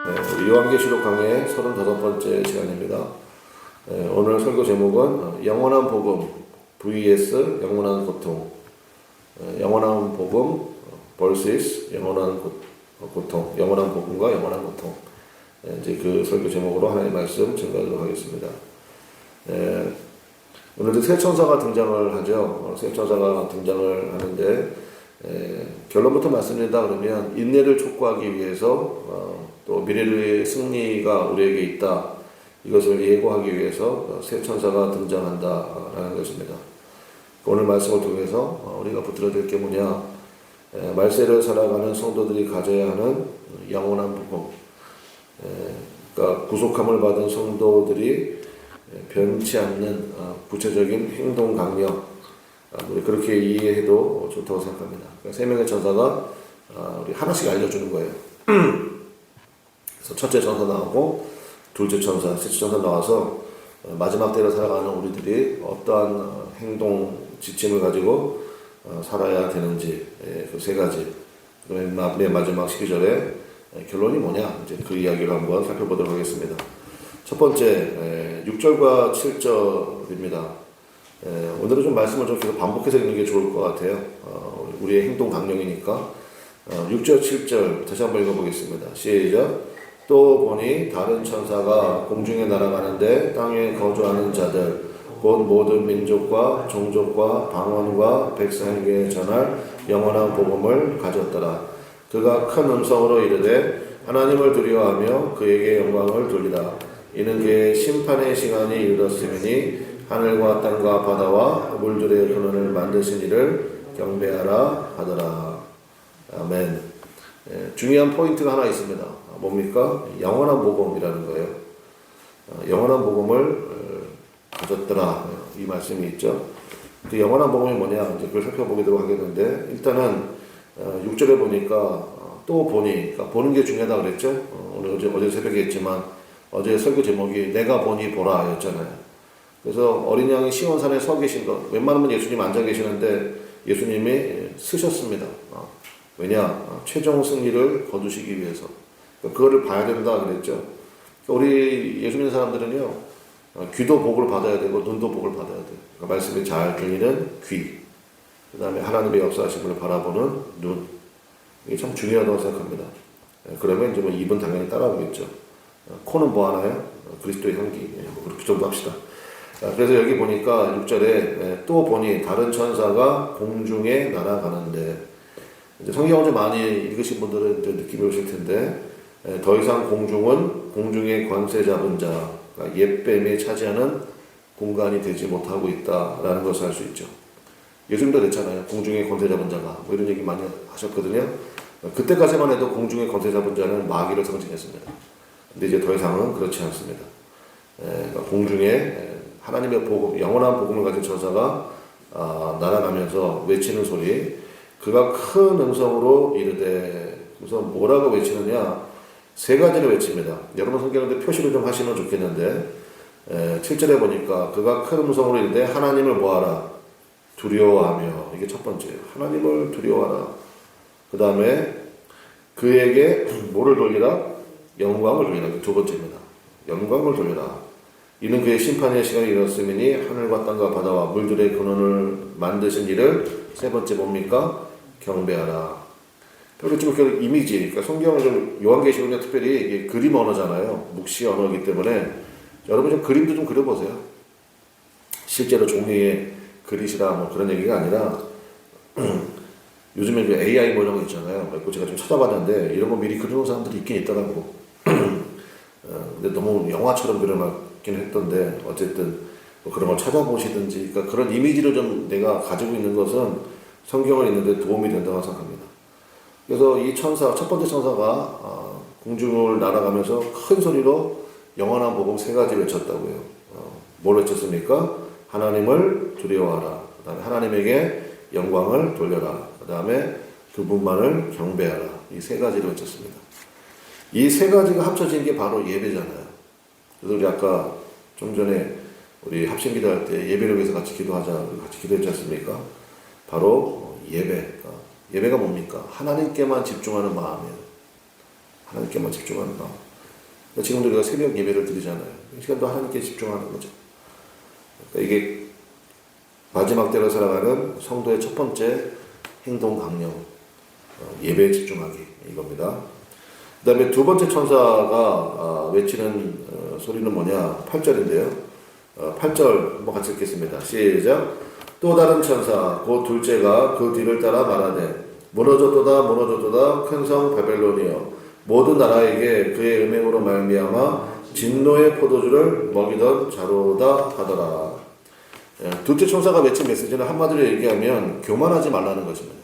요한계시록 강의 35번째 시간입니다. 오늘 설교 제목은 영원한 복음 vs 영원한 고통, 영원한 복음 vs 영원한 고통, 영원한 복음과 영원한 고통. 이제 그 설교 제목으로 하나님의 말씀 증거하도록 하겠습니다. 오늘도 새 천사가 등장을 하죠. 새 천사가 등장을 하는데 결론부터 말씀드린다 그러면 인내를 촉구하기 위해서 또 미래의 승리가 우리에게 있다, 이것을 예고하기 위해서 새 천사가 등장한다라는 것입니다. 오늘 말씀을 통해서 우리가 붙들어야 될 게 뭐냐, 말세를 살아가는 성도들이 가져야 하는 영원한 복음, 그러니까 구속함을 받은 성도들이 변치 않는 구체적인 행동 강령, 우리 그렇게 이해해도 좋다고 생각합니다. 그러니까 세 명의 천사가 우리 하나씩 알려주는 거예요. 그래서 첫째 천사 나오고 둘째 천사, 셋째 천사 나와서 마지막 때를 살아가는 우리들이 어떠한 행동 지침을 가지고 살아야 되는지, 그 세 가지. 맨 마지막 12절에 결론이 뭐냐, 이제 그 이야기를 한번 살펴보도록 하겠습니다. 첫 번째 6절과 7절입니다. 오늘은 좀 말씀을 좀 계속 반복해서 읽는 게 좋을 것 같아요. 우리의 행동 강령이니까. 6절, 7절 다시 한번 읽어보겠습니다. 시작. 또 보니 다른 천사가 공중에 날아가는데 땅에 거주하는 자들 곧 모든 민족과 종족과 방언과 백성에게 전할 영원한 복음을 가졌더라. 그가 큰 음성으로 이르되 하나님을 두려워하며 그에게 영광을 돌리라. 이는 그의 심판의 시간이 이르렀으니 하늘과 땅과 바다와 물들의 근원을 만드신 이를 경배하라 하더라. 아멘. 중요한 포인트가 하나 있습니다. 뭡니까? 영원한 복음이라는 거예요. 영원한 복음을 가졌더라, 이 말씀이 있죠. 그 영원한 복음이 뭐냐, 이제 그걸 살펴보도록 하겠는데, 일단은 6절에 보니까 또 보니, 그러니까 보는 게 중요하다 그랬죠. 오늘 어제 새벽에 했지만 어제 설교 제목이 내가 보니 보라 였잖아요. 그래서 어린 양이 시온산에 서 계신 것, 웬만하면 예수님 앉아 계시는데 예수님이 쓰셨습니다. 왜냐? 최종 승리를 거두시기 위해서. 그거를 봐야 된다 그랬죠. 우리 예수 믿는 사람들은요, 귀도 복을 받아야 되고 눈도 복을 받아야 돼요. 그러니까 말씀이 잘 들리는 귀, 그 다음에 하나님의 역사하심을 바라보는 눈, 이게 참 중요하다고 생각합니다. 그러면 이제 뭐 입은 당연히 따라오겠죠. 코는 뭐 하나요? 그리스도의 향기. 뭐 그렇게 정도 합시다. 그래서 여기 보니까 6절에 또 보니 다른 천사가 공중에 날아가는데, 이제 성경을 좀 많이 읽으신 분들은 이제 느낌이 오실 텐데, 더 이상 공중은 공중의 권세 잡은 자, 그러니까 옛뱀이 차지하는 공간이 되지 못하고 있다라는 것을 알 수 있죠. 예수님도 그랬잖아요. 공중의 권세 잡은 자가, 뭐 이런 얘기 많이 하셨거든요. 그때까지만 해도 공중의 권세 잡은 자는 마귀를 상징했습니다. 근데 이제 더 이상은 그렇지 않습니다. 그러니까 공중에 하나님의 복음, 영원한 복음을 가진 천사가 날아가면서 외치는 소리, 그가 큰 음성으로 이르되, 우선 뭐라고 외치느냐, 세 가지를 외칩니다. 여러분 성경인데 표시를 좀 하시면 좋겠는데, 7절에 보니까 그가 큰 음성으로 이르되 하나님을 뭐하라? 두려워하며. 이게 첫 번째예요. 하나님을 두려워하라. 그 다음에 그에게 뭐를 돌리라? 영광을 돌리라. 두 번째입니다. 영광을 돌리라. 이는 그의 심판의 시간이 이르렀으니 하늘과 땅과 바다와 물들의 근원을 만드신 이를, 세 번째 뭡니까? 경배하라. 그리고 지금 그 이미지, 그러니까 성경은 좀 요한계시록은 특별히 이게 그림 언어잖아요. 묵시 언어이기 때문에 여러분 좀 그림도 좀 그려보세요. 실제로 종이에 그리시라 뭐 그런 얘기가 아니라 요즘에 그 AI 뭐 이런 거 있잖아요. 그래서 제가 좀 찾아봤는데 이런 거 미리 그려놓은 사람들이 있긴 있더라고. 근데 너무 영화처럼 그려놨긴 했던데, 어쨌든 뭐 그런 걸 찾아보시든지, 그러니까 그런 이미지를 좀 내가 가지고 있는 것은 성경을 읽는데 도움이 된다고 생각합니다. 그래서 이 천사, 첫 번째 천사가 공중을 날아가면서 큰 소리로 영원한 복음 세 가지 외쳤다고요. 뭘 외쳤습니까? 하나님을 두려워하라. 그 다음에 하나님에게 영광을 돌려라. 그 다음에 그분만을 경배하라. 이 세 가지를 외쳤습니다. 이 세 가지가 합쳐진 게 바로 예배잖아요. 그래서 우리 아까 좀 전에 우리 합심 기도할 때 예배를 위해서 같이 기도하자, 같이 기도했지 않습니까? 바로 예배. 예배가 뭡니까? 하나님께만 집중하는 마음이에요. 하나님께만 집중하는 마음. 지금도 우리가 새벽 예배를 드리잖아요. 이 시간도 하나님께 집중하는 거죠. 그러니까 이게 마지막 때로 살아가는 성도의 첫 번째 행동 강령, 예배에 집중하기 이겁니다. 그 다음에 두 번째 천사가 외치는 소리는 뭐냐? 8절인데요. 8절 한번 같이 읽겠습니다. 시작. 또 다른 천사 곧 둘째가 그 뒤를 따라 말하되 무너졌도다 무너졌도다 큰 성 바벨론이여 모든 나라에게 그의 음행으로 말미암아 진노의 포도주를 먹이던 자로다 하더라. 둘째 천사가 외친 메시지는 한마디로 얘기하면 교만하지 말라는 것입니다.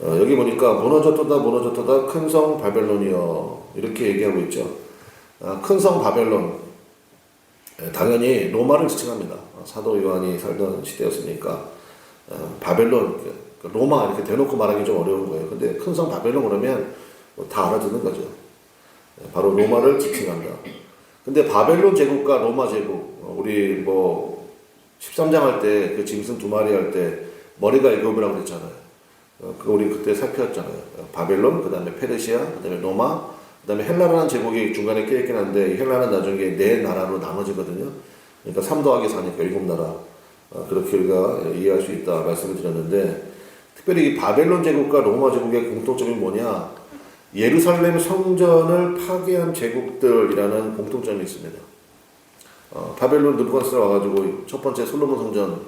여기 보니까 무너졌도다 무너졌도다 큰 성 바벨론이여 이렇게 얘기하고 있죠. 큰 성 바벨론, 당연히 로마를 지칭합니다. 사도 요한이 살던 시대였으니까 바벨론, 로마 이렇게 대놓고 말하기 좀 어려운 거예요. 근데 큰 성 바벨론 그러면 다 알아듣는 거죠. 바로 로마를 지칭한다. 근데 바벨론 제국과 로마 제국, 우리 13장 할 때 그 짐승 2마리 할 때 머리가 애굽이라고 그랬잖아요. 우리 그때 살펴봤잖아요. 바벨론, 그 다음에 페르시아, 그 다음에 로마, 그 다음에 헬라라는 제국이 중간에 껴있긴 한데 헬라는 나중에 4나라로 나눠지거든요. 그러니까 3 더하기 4니까 7나라. 그렇게 우리가 이해할 수 있다 말씀을 드렸는데, 특별히 이 바벨론 제국과 로마 제국의 공통점이 뭐냐? 예루살렘 성전을 파괴한 제국들이라는 공통점이 있습니다. 바벨론 느부갓네살 와가지고 첫 번째 솔로몬 성전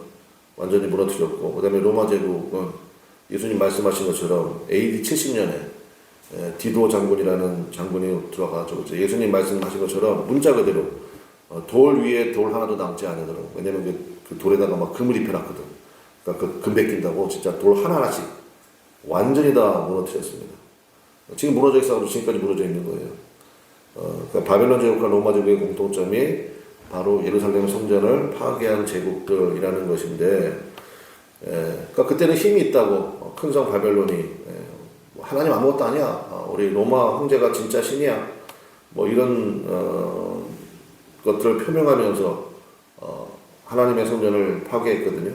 완전히 무너뜨렸고, 그 다음에 로마 제국은 예수님 말씀하신 것처럼 AD 70년에 디도 장군이라는 장군이 들어가가지고 예수님 말씀하신 것처럼 문자 그대로 돌 위에 돌 하나도 남지 않으더라고. 왜냐면 그 돌에다가 막 금을 입혀놨거든. 그러니까 그 금 베낀다고 진짜 돌 하나하나씩 완전히 다 무너뜨렸습니다. 지금 무너져 있어서 지금까지 무너져 있는 거예요. 그러니까 바벨론 제국과 로마 제국의 공통점이 바로 예루살렘 성전을 파괴한 제국들이라는 것인데, 그러니까 그때는 힘이 있다고 큰 성 바벨론이 하나님 아무것도 아니야. 우리 로마 황제가 진짜 신이야. 이런 것들을 표명하면서 하나님의 성전을 파괴했거든요.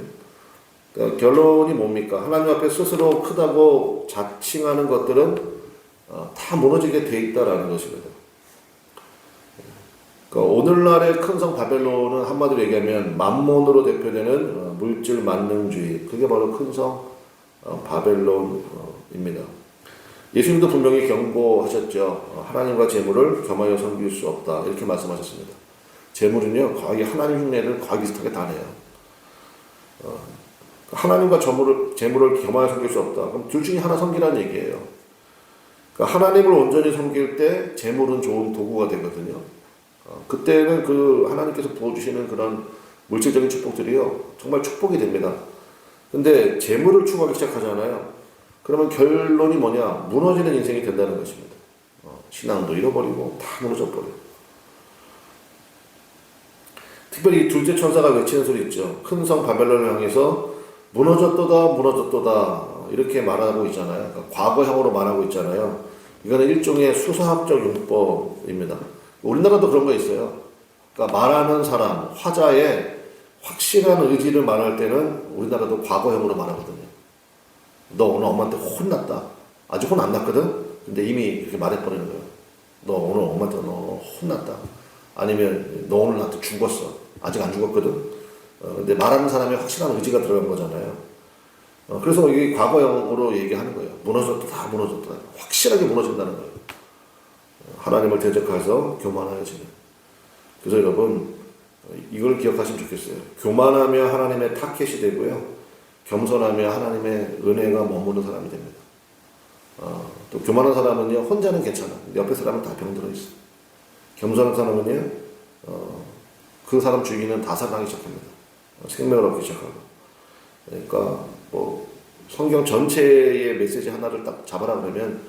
그러니까 결론이 뭡니까? 하나님 앞에 스스로 크다고 자칭하는 것들은 다 무너지게 돼 있다라는 것입니다. 그러니까 오늘날의 큰 성 바벨론은 한마디로 얘기하면 만몬으로 대표되는 물질 만능주의, 그게 바로 큰 성 바벨론입니다. 예수님도 분명히 경고하셨죠. 하나님과 재물을 겸하여 섬길 수 없다 이렇게 말씀하셨습니다. 재물은요 거의 하나님 흉내를 거의 비슷하게 다 내요. 하나님과 재물을 겸하여 섬길 수 없다. 그럼 둘 중에 하나 섬기라는 얘기예요. 그러니까 하나님을 온전히 섬길 때 재물은 좋은 도구가 되거든요. 그때는 그 하나님께서 부어주시는 그런 물질적인 축복들이요 정말 축복이 됩니다. 근데 재물을 추구하기 시작하잖아요. 그러면 결론이 뭐냐? 무너지는 인생이 된다는 것입니다. 신앙도 잃어버리고 다 무너져 버려요. 특별히 둘째 천사가 외치는 소리 있죠. 큰 성 바벨론을 향해서 무너졌도다 무너졌도다 이렇게 말하고 있잖아요. 그러니까 과거형으로 말하고 있잖아요. 이거는 일종의 수사학적 용법입니다. 우리나라도 그런 거 있어요. 그러니까 말하는 사람, 화자의 확실한 의지를 말할 때는 우리나라도 과거형으로 말하거든요. 너 오늘 엄마한테 혼났다. 아직 혼 안 났거든? 근데 이미 이렇게 말해버리는 거예요. 너 오늘 엄마한테 너 혼났다. 아니면 너 오늘 나한테 죽었어. 아직 안 죽었거든? 근데 말하는 사람이 확실한 의지가 들어간 거잖아요. 그래서 이게 과거형으로 얘기하는 거예요. 무너졌다, 무너졌다. 확실하게 무너진다는 거예요. 하나님을 대적해서 교만하여지는. 그래서 여러분 이걸 기억하시면 좋겠어요. 교만하며 하나님의 타켓이 되고요. 겸손하며 하나님의 은혜가 머무는 사람이 됩니다. 또 교만한 사람은요 혼자는 괜찮아. 옆에 사람은 다 병들어 있어. 겸손한 사람은요 그 사람 주위는 다 사랑하기 시작합니다. 생명을 얻기 시작하고. 그러니까 성경 전체의 메시지 하나를 딱 잡아라 그러면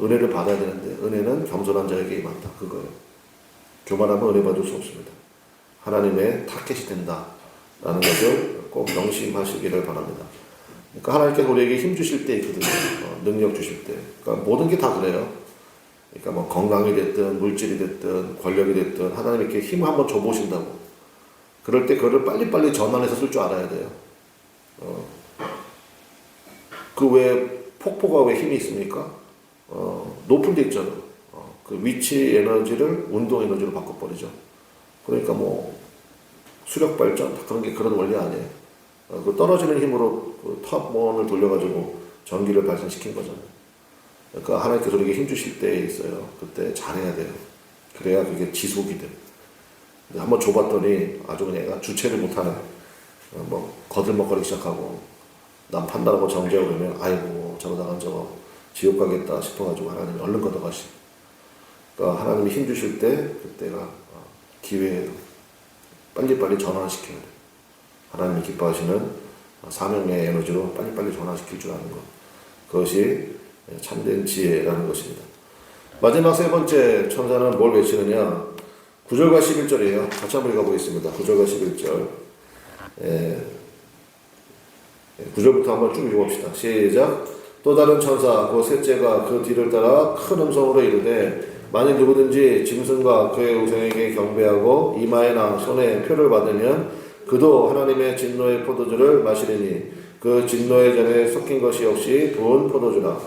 은혜를 받아야 되는데 은혜는 겸손한 자에게 임한다. 그거예요. 교만하면 은혜 받을 수 없습니다. 하나님의 타켓이 된다라는 것을 꼭 명심하시기를 바랍니다. 그러니까 하나님께서 우리에게 힘 주실 때 있거든요. 능력 주실 때. 그러니까 모든 게 다 그래요. 그러니까 건강이 됐든 물질이 됐든 권력이 됐든 하나님께 힘을 한번 줘보신다고. 그럴 때 그거를 빨리빨리 전환해서 쓸 줄 알아야 돼요. 그 외에 폭포가 왜 힘이 있습니까? 높은 데 있잖아요. 그 위치 에너지를 운동 에너지로 바꿔버리죠. 그러니까 뭐 수력 발전 그런 게 그런 원리 아니에요. 그 떨어지는 힘으로 그 탑원을 돌려가지고 전기를 발생시킨 거잖아요. 그러니까 하나님께서 우리에게 힘 주실 때 있어요. 그때 잘해야 돼요. 그래야 그게 지속이 돼요. 한번 줘봤더니 아주 그냥 애가 주체를 못하네. 뭐 거들먹거리기 시작하고 남 판단하고 정죄하고 그러면 아이고 저러다가 저거 지옥 가겠다 싶어가지고 하나님이 얼른 걷어가시. 그러니까 하나님이 힘 주실 때 그때가 기회예요. 빨리빨리 전환시켜야 돼요. 하나님이 기뻐하시는 사명의 에너지로 빨리빨리 전환시킬 줄 아는 것. 그것이 참된 지혜라는 것입니다. 마지막 세 번째 천사는 뭘 외치느냐? 9절과 11절이에요. 같이 한번 읽어보겠습니다. 9절과 11절. 9절부터 한번 쭉 읽어봅시다. 시작. 또 다른 천사 그 셋째가 그 뒤를 따라 큰 음성으로 이르되 만일 누구든지 짐승과 그의 우상에게 경배하고 이마에나 손에 표를 받으면 그도 하나님의 진노의 포도주를 마시리니 그 진노의 전에 섞인 것이 역시 부은 포도주라.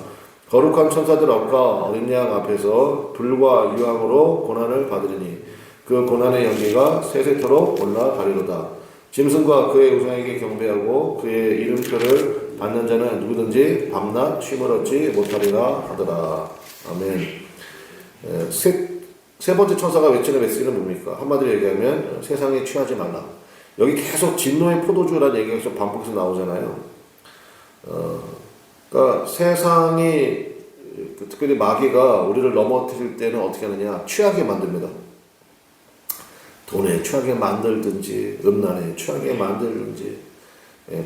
거룩한 천사들 앞과 어린 양 앞에서 불과 유황으로 고난을 받으리니 그 고난의 연기가 세세토록 올라가리로다. 짐승과 그의 우상에게 경배하고 그의 이름표를 받는 자는 누구든지 밤낮 쉼을 얻지 못하리라 하더라. 아멘. 세 번째 천사가 외치는 메시지는 뭡니까? 한마디로 얘기하면 세상에 취하지 말라. 여기 계속 진노의 포도주라는 얘기가 계속 반복해서 나오잖아요. 그러니까 세상이 특별히 마귀가 우리를 넘어뜨릴 때는 어떻게 하느냐? 취하게 만듭니다. 돈에 취하게 만들든지, 음란에 취하게 만들든지,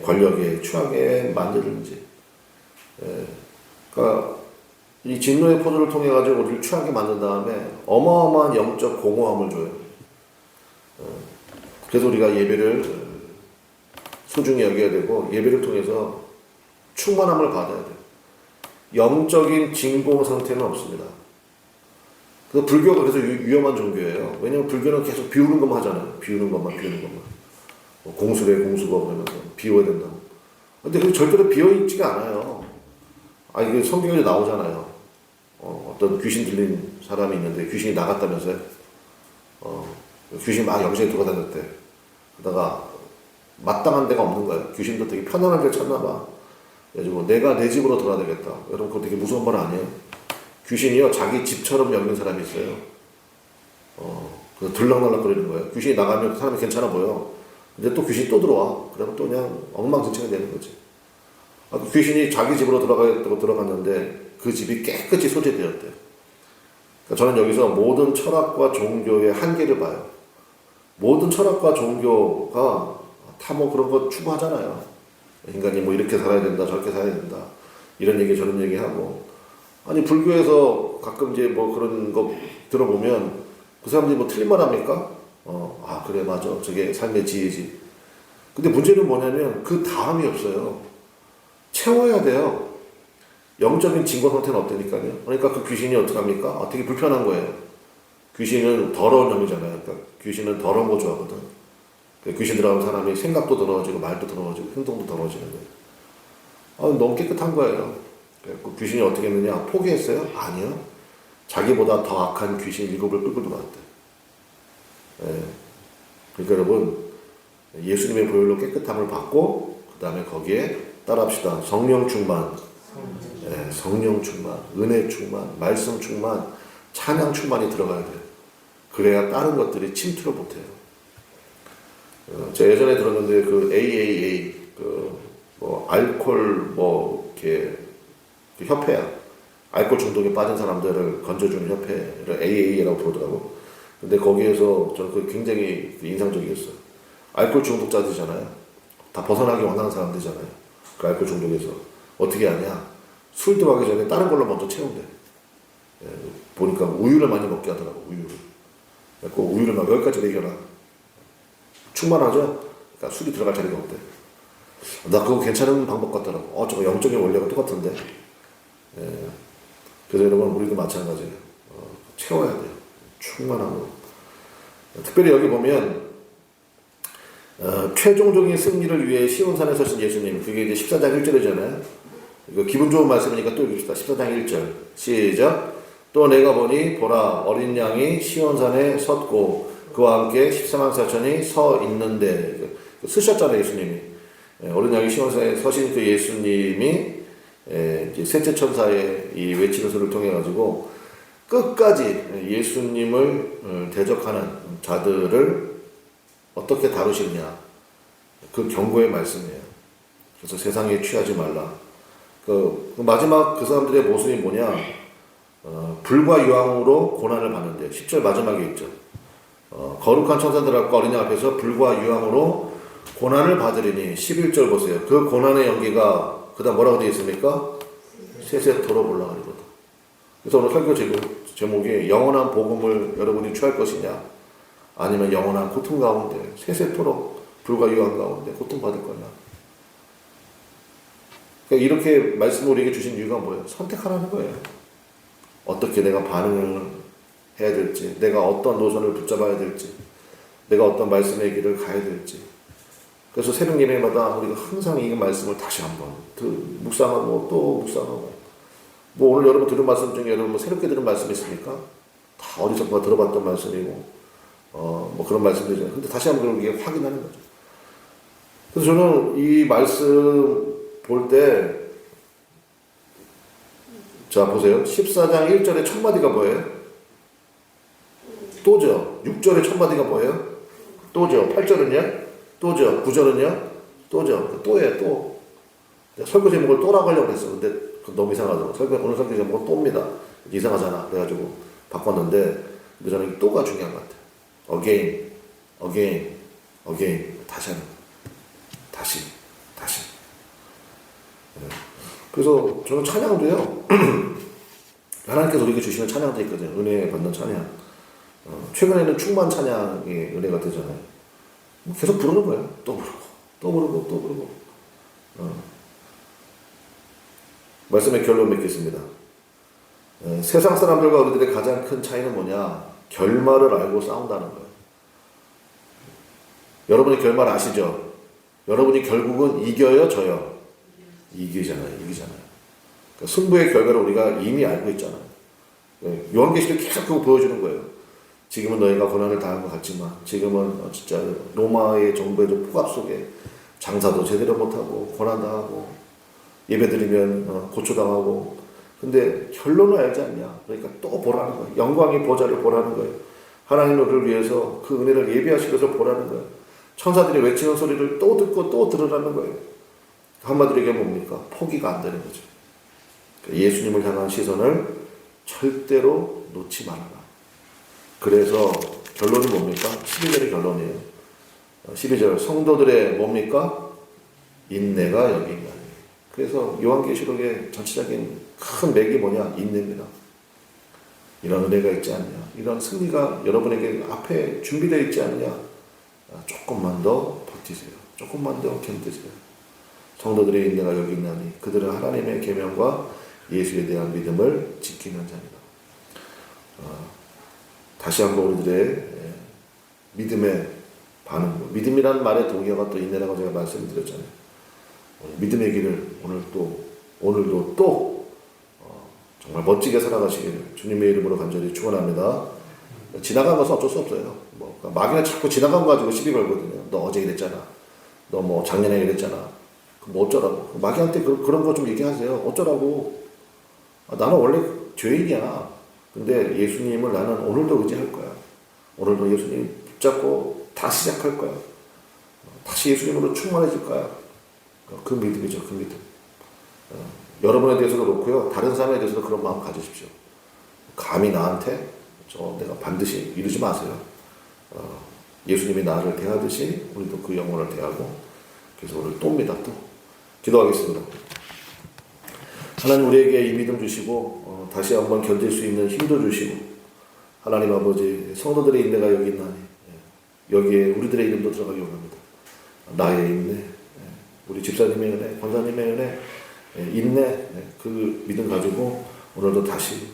권력에 취하게 만들든지. 그러니까 이 진노의 포도를 통해 가지고 우리를 취하게 만든 다음에 어마어마한 영적 공허함을 줘요. 그래서 우리가 예배를 소중히 여겨야 되고 예배를 통해서 충만함을 받아야 돼요. 영적인 진공 상태는 없습니다. 그 불교가 그래서 위험한 종교예요. 왜냐면 불교는 계속 비우는 것만 하잖아요. 비우는 것만. 뭐 공수래 공수고 그러면서 비워야 된다고. 근데 그게 절대로 비어있지가 않아요. 이게 성경에 나오잖아요. 어떤 귀신 들린 사람이 있는데 귀신이 나갔다면서요. 귀신이 막 여기저기 돌아다녔대. 그러다가 마땅한 데가 없는 거예요. 귀신도 되게 편안한 데를 찾나 봐. 그래가지고 내가 내 집으로 돌아야 되겠다. 여러분 그거 되게 무서운 말 아니에요? 귀신이요 자기 집처럼 여기는 사람이 있어요. 그래서 들락날락거리는 거예요. 귀신이 나가면 그 사람이 괜찮아 보여. 근데 또 귀신이 또 들어와. 그러면 또 그냥 엉망진창이 되는 거지. 그 귀신이 자기 집으로 들어가겠다고 들어갔는데 그 집이 깨끗이 소재되었대요. 그러니까 저는 여기서 모든 철학과 종교의 한계를 봐요. 모든 철학과 종교가 다 뭐 그런 거 추구하잖아요. 인간이 뭐 이렇게 살아야 된다, 저렇게 살아야 된다. 이런 얘기, 저런 얘기 하고. 아니, 불교에서 가끔 이제 뭐 그런 거 들어보면 그 사람들이 뭐 틀린 말 합니까? 그래, 맞아. 저게 삶의 지혜지. 근데 문제는 뭐냐면 그 다음이 없어요. 채워야 돼요. 영적인 진공 상태는 없다니까요. 그러니까 그 귀신이 어떡합니까? 되게 불편한 거예요. 귀신은 더러운 놈이잖아요. 그러니까 귀신은 더러운 거 좋아하거든. 귀신 들어가면 사람이 생각도 더러워지고 말도 더러워지고 행동도 더러워지는 거예요. 너무 깨끗한 거예요. 그 귀신이 어떻게 했느냐? 포기했어요? 아니요. 자기보다 더 악한 귀신 7을 끌고 들어왔대. 그러니까 여러분 예수님의 보혈로 깨끗함을 받고 그 다음에 거기에 따라합시다. 성령 충만, 성령 충만, 은혜 충만, 말씀 충만, 찬양 충만이 들어가야 돼요. 그래야 다른 것들이 침투를 못해요. 제가 예전에 들었는데 그 AAA 뭐 알코올 뭐 이렇게 그 협회야. 알코올 중독에 빠진 사람들을 건져주는 협회를 AAA라고 부르더라고. 근데 거기에서 저는 그게 굉장히 인상적이었어요. 알코올 중독자들이잖아요. 다 벗어나기 원하는 사람들이잖아요. 그 알코올 중독에서 어떻게 하냐? 술 들어가기 전에 다른 걸로 먼저 채운대. 보니까 우유를 많이 먹게 하더라고. 우유를. 그래서 우유를 막 여기까지 먹여라. 충만하죠? 그러니까 술이 들어갈 자리가 없대. 나 그거 괜찮은 방법 같더라고. 저거 영적인 원리가 똑같은데. 그래서 여러분 우리도 마찬가지예요. 채워야 돼요. 충만함으로. 특별히 여기 보면 최종적인 승리를 위해 시온산에 서신 예수님, 그게 이제 14장 1절이잖아요. 이거 기분 좋은 말씀이니까 또 읽읍시다. 14장 1절 시작. 또 내가 보니 보라 어린 양이 시온산에 섰고 그와 함께 14만 4천이 서 있는데 쓰셨잖아요 예수님이. 어린 양이 시온산에 서신 그 예수님이 이제 셋째 천사의 이 외치는 소리를 통해 가지고 끝까지 예수님을 대적하는 자들을 어떻게 다루시느냐 그 경고의 말씀이에요. 그래서 세상에 취하지 말라. 그 마지막 그 사람들의 모습이 뭐냐? 불과 유황으로 고난을 받는데 10절 마지막에 있죠. 거룩한 천사들과 어린 양 앞에서 불과 유황으로 고난을 받으리니 11절 보세요. 그 고난의 연기가 그 다음 뭐라고 되어 있습니까? 세세토록 올라가리거든. 그래서 오늘 설교 제목이 영원한 복음을 여러분이 취할 것이냐 아니면 영원한 고통 가운데 세세토록 불과 유황 가운데 고통받을 거냐. 그러니까 이렇게 말씀을 우리에게 주신 이유가 뭐예요? 선택하라는 거예요. 어떻게 내가 반응을 해야 될지, 내가 어떤 노선을 붙잡아야 될지, 내가 어떤 말씀의 길을 가야 될지. 그래서 새벽 예배마다 우리가 항상 이 말씀을 다시 한번 묵상하고 또 묵상하고. 뭐 오늘 여러분 들은 말씀 중에 여러분 뭐 새롭게 들은 말씀 있습니까? 다 어디선가 들어봤던 말씀이고, 뭐 그런 말씀들이잖아요. 근데 다시 한번 이게 확인하는 거죠. 그래서 저는 이 말씀 볼 때, 자, 보세요. 14장 1절의 첫 마디가 뭐예요? 또죠. 6절의 첫 마디가 뭐예요? 또죠. 8절은요? 또죠. 9절은요? 또죠. 또예요, 또. 설교 제목을 또라고 하려고 했어. 근데 너무 이상하더라고. 오늘 설교 제목은 또입니다. 이상하잖아. 그래가지고 바꿨는데, 근데 저는 또가 중요한 것 같아요. again, again, again. 다시 하는 거. 다시. 그래서 저는 찬양도요. 하나님께서 우리에게 주시는 찬양도 있거든요. 은혜 받는 찬양. 최근에는 충만 찬양의 은혜가 되잖아요. 계속 부르는 거예요. 또 부르고. 말씀의 결론 맺겠습니다. 세상 사람들과 우리들의 가장 큰 차이는 뭐냐? 결말을 알고 싸운다는 거예요. 여러분이 결말 아시죠? 여러분이 결국은 이겨요, 져요? 이기잖아요. 그러니까 승부의 결과를 우리가 이미 알고 있잖아요. 요한계시록 계속 그거 보여주는 거예요. 지금은 너희가 고난을 당한 것 같지만 지금은 진짜 로마의 정부의 폭압 속에 장사도 제대로 못하고 고난당하고 예배드리면 고초당하고 근데 결론을 알지 않냐. 그러니까 또 보라는 거예요. 영광의 보좌를 보라는 거예요. 하나님을 위해서 그 은혜를 예비하시면서 보라는 거예요. 천사들이 외치는 소리를 또 듣고 또 들으라는 거예요. 한마디로 얘기하면 뭡니까? 포기가 안 되는 거죠. 예수님을 향한 시선을 절대로 놓지 말아라. 그래서 결론이 뭡니까? 12절의 결론이에요. 12절 성도들의 뭡니까? 인내가 여기 있나니. 그래서 요한계시록의 전체적인 큰 맥이 뭐냐? 인내입니다. 이런 은혜가 있지 않냐? 이런 승리가 여러분에게 앞에 준비되어 있지 않냐? 조금만 더 버티세요. 조금만 더 견디세요. 성도들의 인내가 여기 있나니 그들은 하나님의 계명과 예수에 대한 믿음을 지키는 자입니다. 다시 한번 우리들의 믿음의 반응, 믿음이라는 말의 동의어가 또 인내라고 제가 말씀드렸잖아요. 믿음의 길을 오늘도 또 정말 멋지게 살아가시기를 주님의 이름으로 간절히 축원합니다. 지나간 것은 어쩔 수 없어요. 마귀는 자꾸 지나간 거 가지고 시비 걸거든요. 너 어제 이랬잖아. 너 뭐 작년에 이랬잖아. 뭐 어쩌라고. 마귀한테 그런 거 좀 얘기하세요. 어쩌라고. 나는 원래 죄인이야. 근데 예수님을 나는 오늘도 의지할 거야. 오늘도 예수님 붙잡고 다시 시작할 거야. 다시 예수님으로 충만해질 거야. 그 믿음이죠. 그 믿음. 여러분에 대해서도 그렇고요. 다른 사람에 대해서도 그런 마음 가지십시오. 감히 나한테 내가 반드시 이루지 마세요. 예수님이 나를 대하듯이 우리도 그 영혼을 대하고 그래서 오늘 또입니다. 또 기도하겠습니다. 하나님 우리에게 이 믿음 주시고 다시 한번 견딜 수 있는 힘도 주시고 하나님 아버지 성도들의 인내가 여기 있나니 여기에 우리들의 이름도 들어가기 원합니다. 나의 인내, 우리 집사님의 은혜, 권사님의 은혜, 인내 그 믿음 가지고 오늘도 다시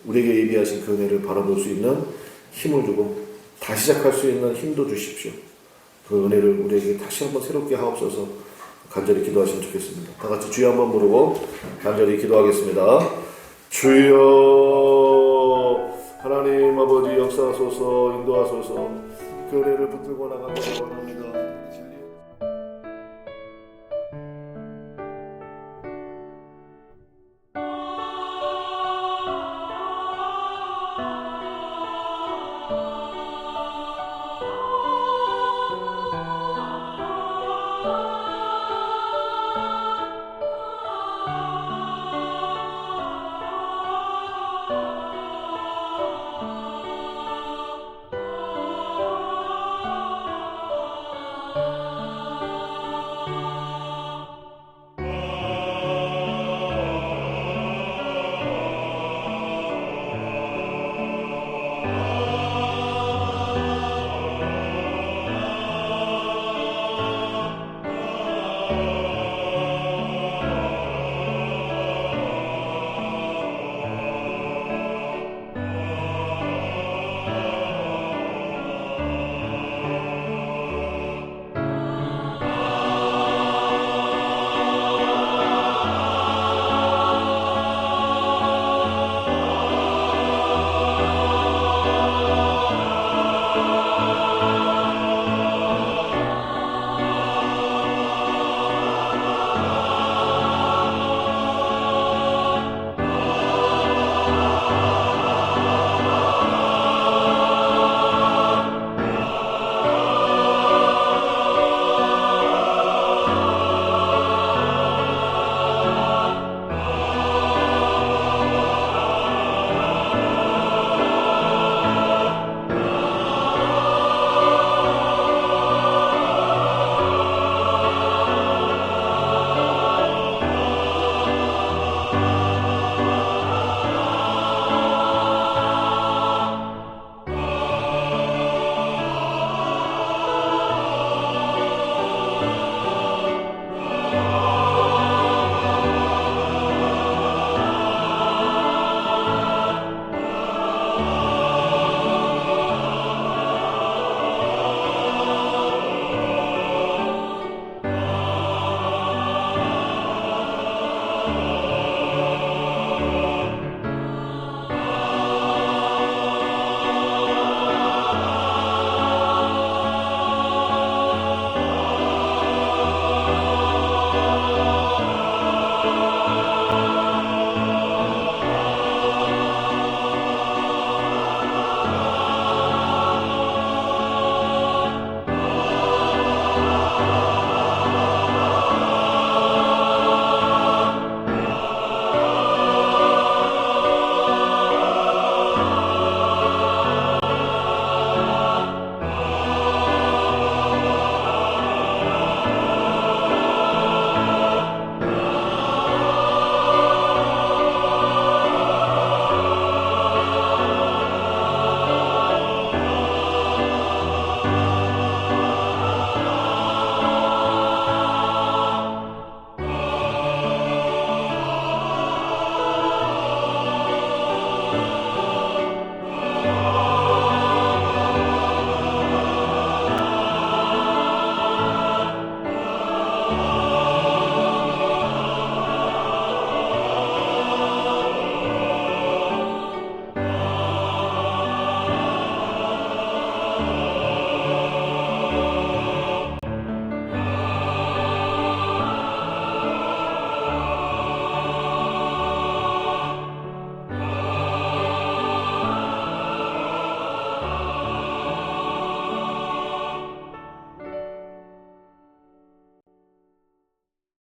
우리에게 예비하신 그 은혜를 바라볼 수 있는 힘을 주고 다시 시작할 수 있는 힘도 주십시오. 그 은혜를 우리에게 다시 한번 새롭게 하옵소서 간절히 기도하시면 좋겠습니다. 다 같이 주여 한번 부르고 간절히 기도하겠습니다. 주여 하나님 아버지 역사하소서, 인도하소서, 교회를 붙들고 나가기를 원합니다.